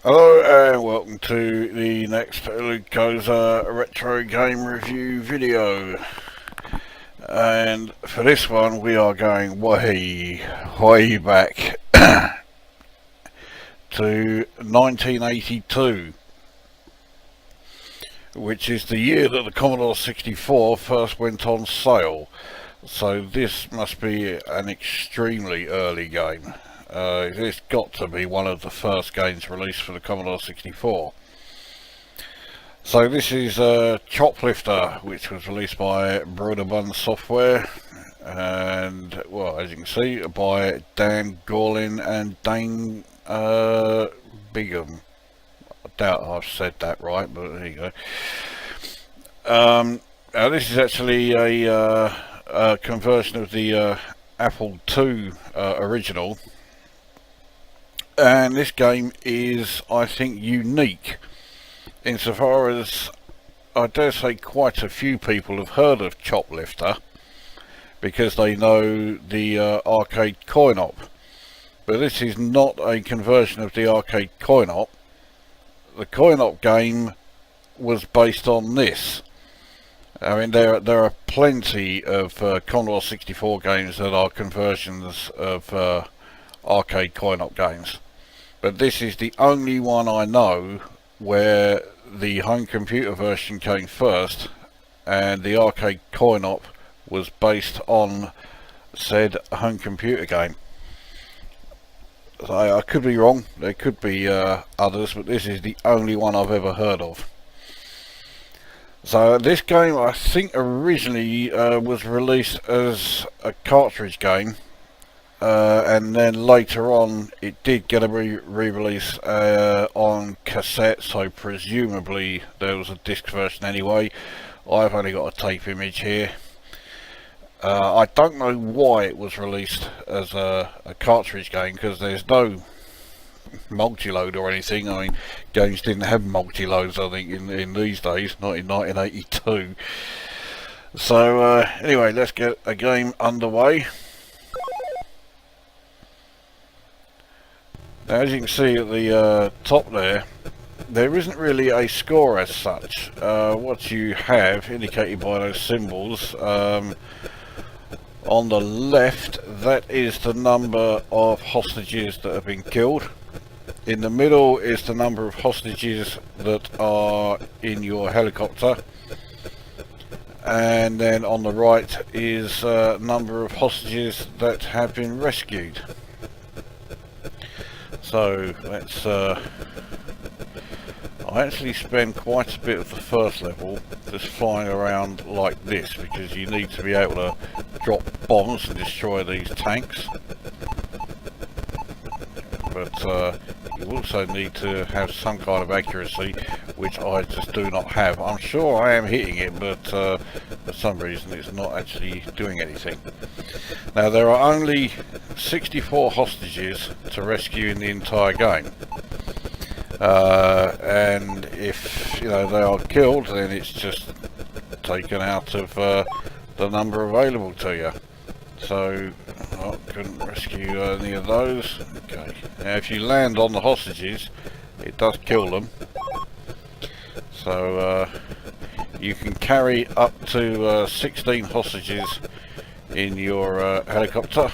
Hello and welcome to the next Lukozer retro game review video. And for this one we are going way back to 1982, which is the year that the Commodore 64 first went on sale. So this must be an extremely early game. It's got to be one of the first games released for the Commodore 64. So this is Choplifter, which was released by Broderbund Software, and well, as you can see, by Dan Gorlin and Dane Bigham. I doubt I've said that right, but there you go. This is actually a conversion of the Apple II original. And this game is, I think, unique insofar as I dare say quite a few people have heard of Choplifter because they know the arcade coin-op. But this is not a conversion of the arcade coin-op. The coin-op game was based on this. I mean, there are plenty of Commodore 64 games that are conversions of arcade coin-op games. But this is the only one I know where the home computer version came first and the arcade coin-op was based on said home computer game. So I could be wrong, there could be others, but this is the only one I've ever heard of. So this game, I think, originally was released as a cartridge game. And then later on it did get a re-release on cassette, so presumably there was a disc version anyway. I've only got a tape image here. I don't know why it was released as a cartridge game, because there's no multi-load or anything. I mean, games didn't have multi-loads, I think, in these days, not in 1982. So anyway, let's get a game underway. Now, as you can see at the top there isn't really a score as such. What you have, indicated by those symbols, on the left, that is the number of hostages that have been killed. In the middle is the number of hostages that are in your helicopter. And then on the right is number of hostages that have been rescued. So let's I actually spend quite a bit of the first level just flying around like this, because you need to be able to drop bombs and destroy these tanks. But you also need to have some kind of accuracy, which I just do not have. I'm sure I am hitting it, but for some reason it's not actually doing anything. Now, there are only 64 hostages to rescue in the entire game, and if they are killed, then it's just taken out of the number available to you. So I couldn't rescue any of those. Okay, now if you land on the hostages, it does kill them. So you can carry up to 16 hostages in your helicopter,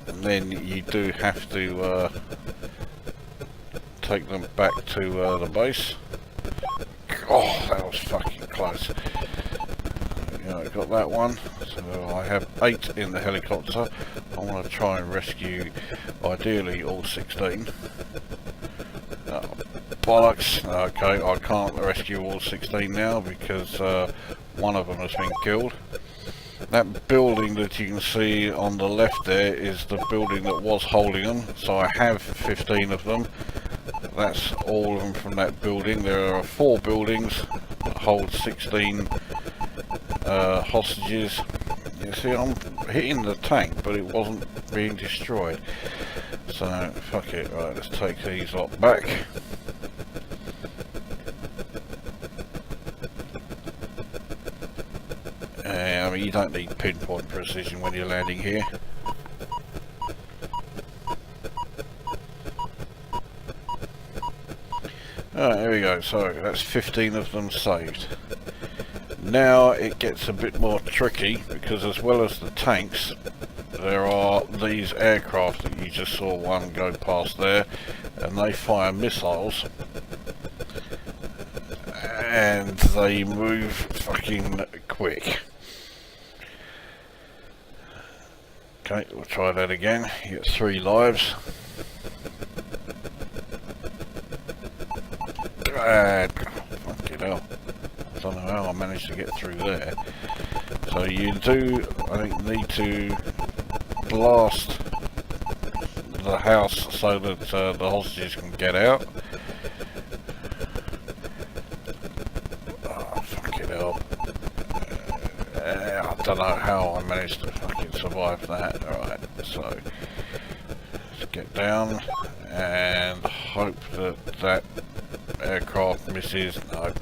and then you do have to take them back to the base. Oh, that was fucking close. I got that one. So I have 8 in the helicopter. I want to try and rescue ideally all 16. Bollocks. Okay, I can't rescue all 16 now because one of them has been killed. That building that you can see on the left there is the building that was holding them, so I have 15 of them. That's all of them from that building. There are 4 buildings that hold 16 hostages. You see, I'm hitting the tank, but it wasn't being destroyed. So fuck it. Right, let's take these lot back. I mean, you don't need pinpoint precision when you're landing here. Alright, here we go. So that's 15 of them saved. Now it gets a bit more tricky, because as well as the tanks, there are these aircraft that you just saw one go past there, and they fire missiles and they move fucking quick. Okay, we'll try that again. You get 3 lives. And fucking hell, I don't know how I managed to get through there. So you do, I think, need to blast the house so that the hostages can get out. Oh, fucking hell. I don't know how I managed to fucking survive that. Alright, so let's get down and hope that that aircraft misses. No.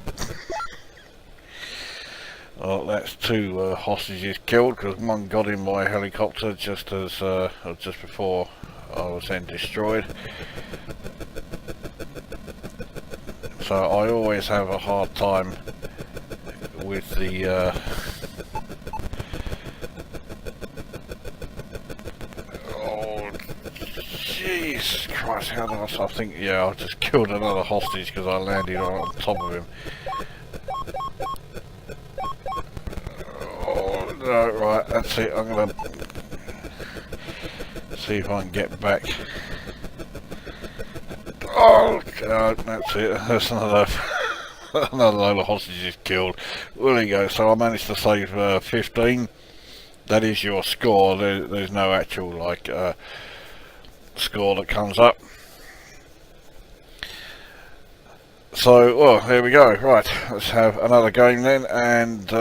Well, that's 2 hostages killed, because one got in my helicopter just before I was then destroyed. So I always have a hard time with the oh Jesus Christ, how did I think, yeah, I just killed another hostage because I landed on top of him. Oh no, right, that's it. I'm gonna see if I can get back. Oh God, that's it. That's another another load of hostages killed. Well, there you go. So I managed to save 15. That is your score. There's no actual like score that comes up. So, well, there we go. Right, let's have another game then, and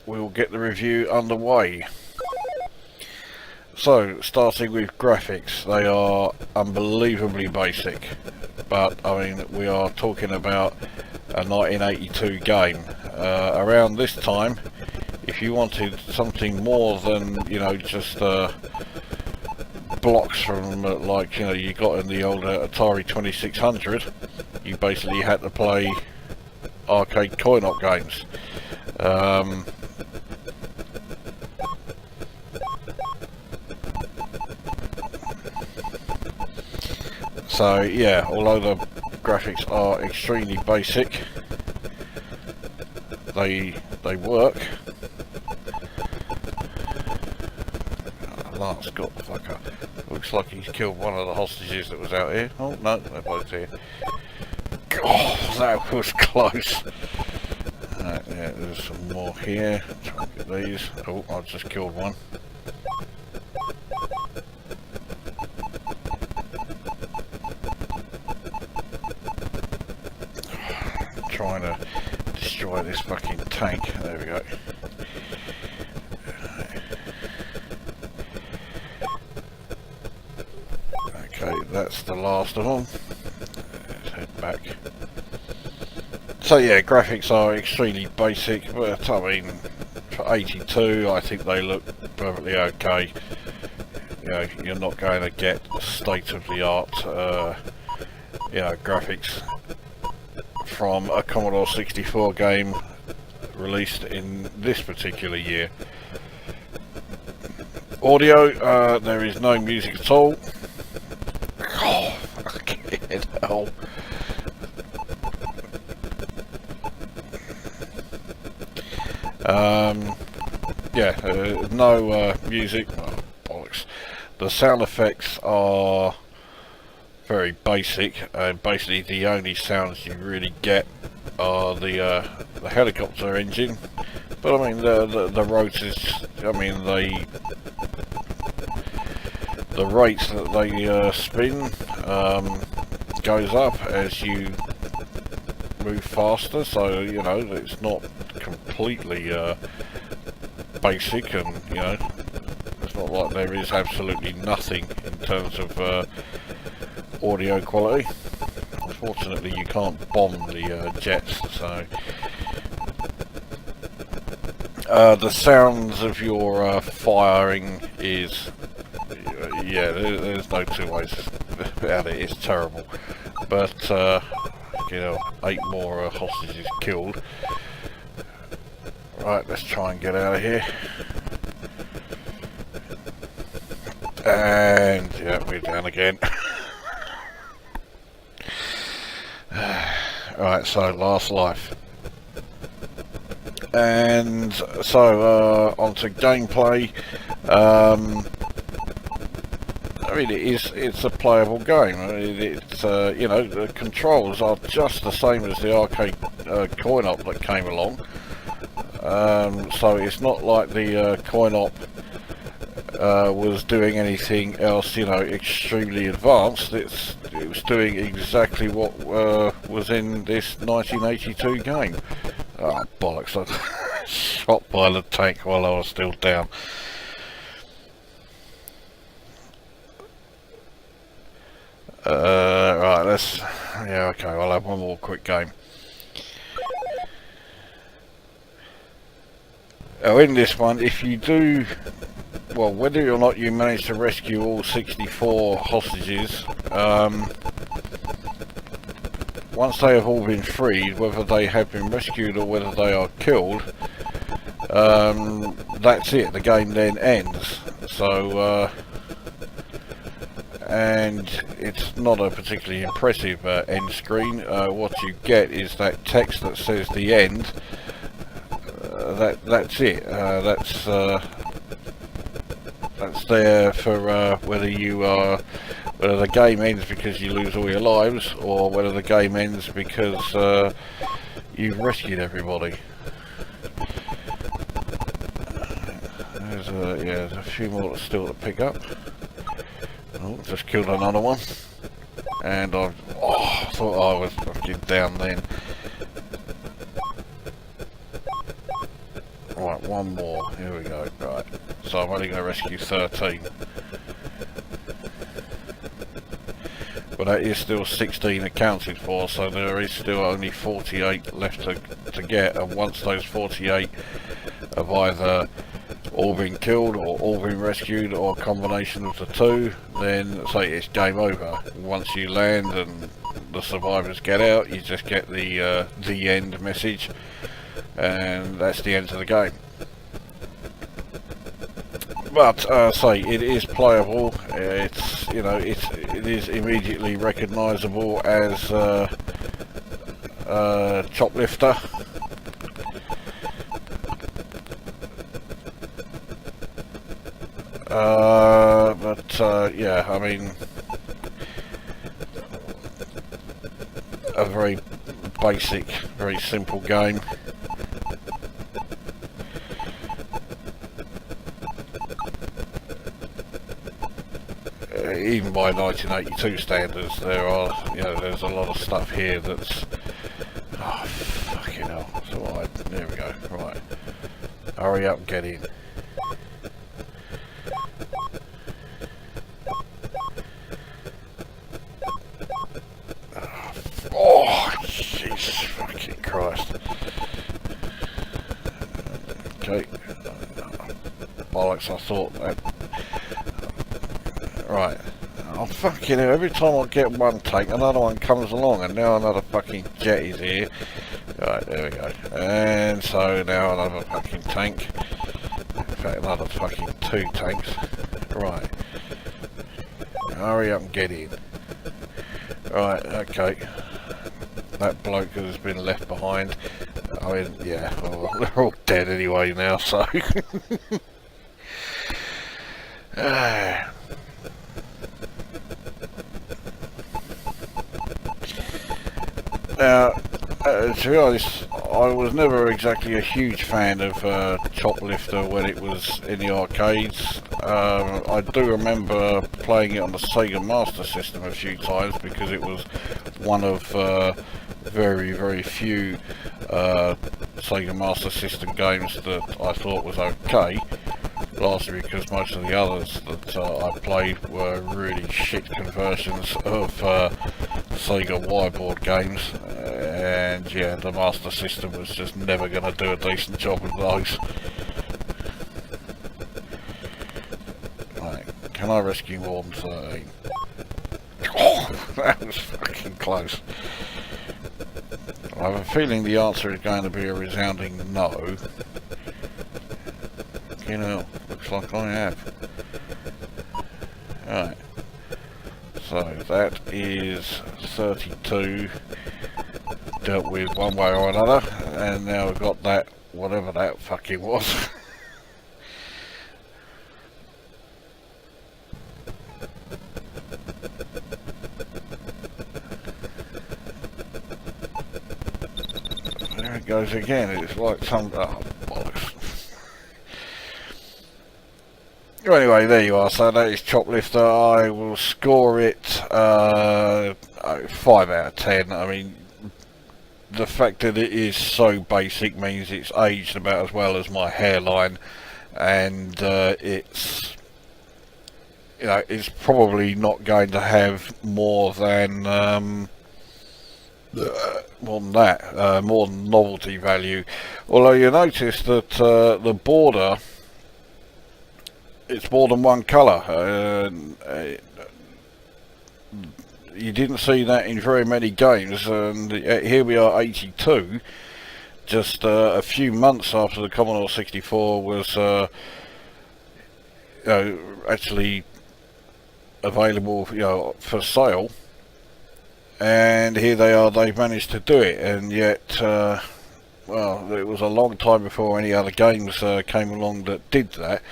we'll get the review underway. So, starting with graphics, they are unbelievably basic, but I mean, we are talking about a 1982 game. Around this time, if you wanted something more than, you know, just blocks from like, you know, you got in the older Atari 2600, you basically had to play arcade coin-op games. So yeah, although the graphics are extremely basic, they work. Lance got the fucker. Looks like he's killed one of the hostages that was out here. Oh no, they're both here. God, that was close. Yeah, there's some more here. Try and get these. Oh, I've just killed one. Trying to destroy this fucking tank. There we go. Okay, that's the last of them. Let's head back. So yeah, graphics are extremely basic, but I mean, for 82, I think they look perfectly okay. You know, you're not going to get state-of-the-art, you know, graphics from a Commodore 64 game released in this particular year. Audio, there is no music at all. Oh, fucking hell. Yeah, no music. Oh, bollocks. The sound effects are very basic, and basically the only sounds you really get are the helicopter engine. But I mean the rotors, I mean the rates that they spin goes up as you move faster, so you know it's not completely basic, and you know it's not like there is absolutely nothing in terms of audio quality. Unfortunately, you can't bomb the jets, so the sounds of your firing is, yeah, there's no two ways about it. It's terrible, but fucking hell, 8 more hostages killed. Right, let's try and get out of here. And yeah, we're down again. Right, so last life. And so on to gameplay. I mean, it's a playable game. I mean, it's you know, the controls are just the same as the arcade coin-op that came along. So it's not like the coin-op was doing anything else, you know, extremely advanced. It was doing exactly what was in this 1982 game. Oh bollocks! I got shot by the tank while I was still down. Right, let's... yeah, okay, I'll have one more quick game. Oh, in this one, if you do... well, whether or not you manage to rescue all 64 hostages, once they have all been freed, whether they have been rescued or whether they are killed, that's it, the game then ends. So, and it's not a particularly impressive end screen. What you get is that text that says the end. That's it. That's there for whether you are, whether the game ends because you lose all your lives, or whether the game ends because you've rescued everybody. There's a few more still to pick up. Oh, just killed another one, and I thought I was fucking down then. Right, one more. Here we go. Right, so I'm only going to rescue 13. But that is still 16 accounted for, so there is still only 48 left to get, and once those 48 have either all been killed or all been rescued or a combination of the two, then say it's game over. Once you land and the survivors get out, you just get the end message, and that's the end of the game. But say it is playable. It's, you know, it is immediately recognisable as Choplifter. But yeah, I mean, a very basic, very simple game. Even by 1982 standards, there are, you know, there's a lot of stuff here that's, oh fucking hell. So there we go. Right, hurry up, get in. Oh, Jesus fucking Christ. Okay. Bollocks, I thought that. Right. Oh fucking hell, every time I get one tank, another one comes along, and now another fucking jet is here. Right, there we go. And so now another fucking tank. In fact, another fucking 2 tanks. Right. Hurry up and get in. Right, okay. That bloke has been left behind. I mean, yeah, well, they're all dead anyway now, so... Now, to be honest, I was never exactly a huge fan of Choplifter when it was in the arcades. I do remember playing it on the Sega Master System a few times because it was one of very, very few Sega Master System games that I thought was okay. Largely because most of the others that I played were really shit conversions of Sega Wireboard games, and yeah, the Master System was just never going to do a decent job with those. Right, can I rescue more than 13? Oh, that was fucking close. I have a feeling the answer is going to be a resounding no. You know, looks like I have. Alright. So that is 32 dealt with one way or another, and now we've got that, whatever that fucking was. There it goes again. It's like some... oh, bollocks. Anyway, there you are. So that is Choplifter. I will score it 5 out of 10. I mean, the fact that it is so basic means it's aged about as well as my hairline, and it's, you know, it's probably not going to have more than more than novelty value. Although you notice that the border, it's more than one colour. You didn't see that in very many games, and here we are, 82, just a few months after the Commodore 64 was actually available, for sale, and here they are. They've managed to do it, and yet, well, it was a long time before any other games came along that did that.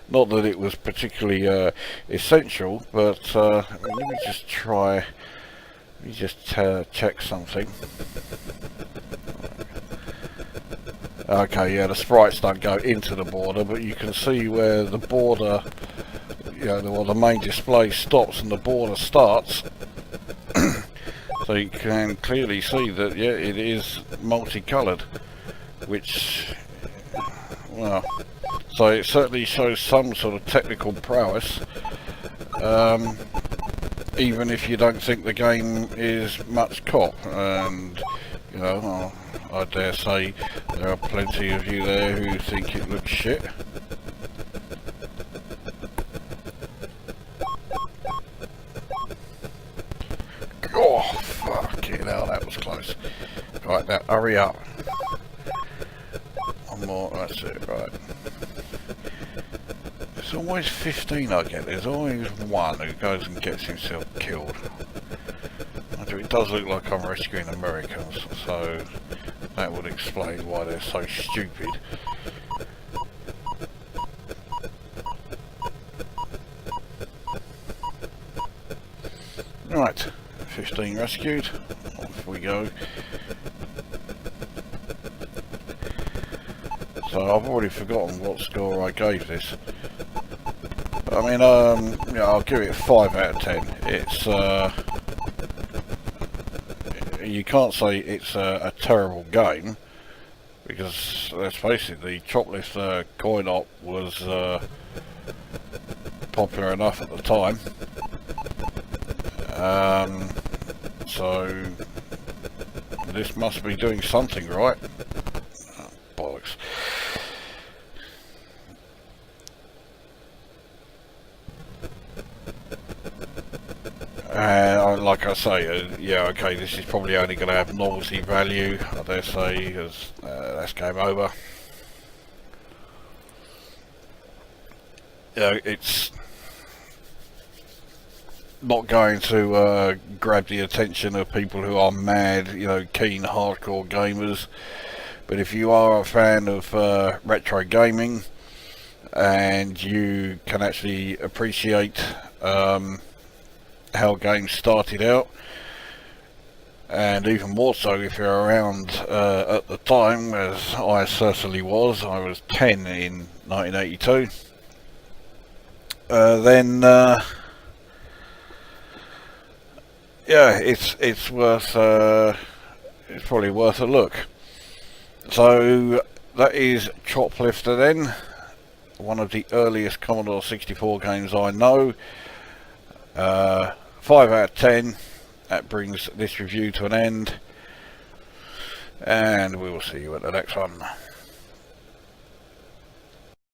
Not that it was particularly essential, but let me just try. Let me just check something. Okay, yeah, the sprites don't go into the border, but you can see where the border, the main display stops and the border starts. So you can clearly see that, yeah, it is multicoloured, which, well, so it certainly shows some sort of technical prowess, even if you don't think the game is much cop. And, I dare say there are plenty of you there who think it looks shit. Oh, fucking hell, that was close. Right, now, hurry up. One more, that's it, right. There's always 15 I get. There's always one who goes and gets himself killed. It does look like I'm rescuing Americans, so that would explain why they're so stupid. Right, 15 rescued. Off we go. So I've already forgotten what score I gave this. I mean, I'll give it 5 out of 10. It's, you can't say it's a terrible game, because let's face it, the Choplifter coin-op was popular enough at the time. So this must be doing something right. Oh, bollocks. Like I say, yeah, okay, this is probably only going to have novelty value, I dare say, because that's game over. It's not going to grab the attention of people who are mad, keen hardcore gamers. But if you are a fan of retro gaming, and you can actually appreciate how games started out, and even more so if you're around at the time, as I certainly was. I was 10 in 1982. Then yeah, it's worth it's probably worth a look. So that is Choplifter then, one of the earliest Commodore 64 games I know. 5 out of 10. That brings this review to an end, and we will see you at the next one.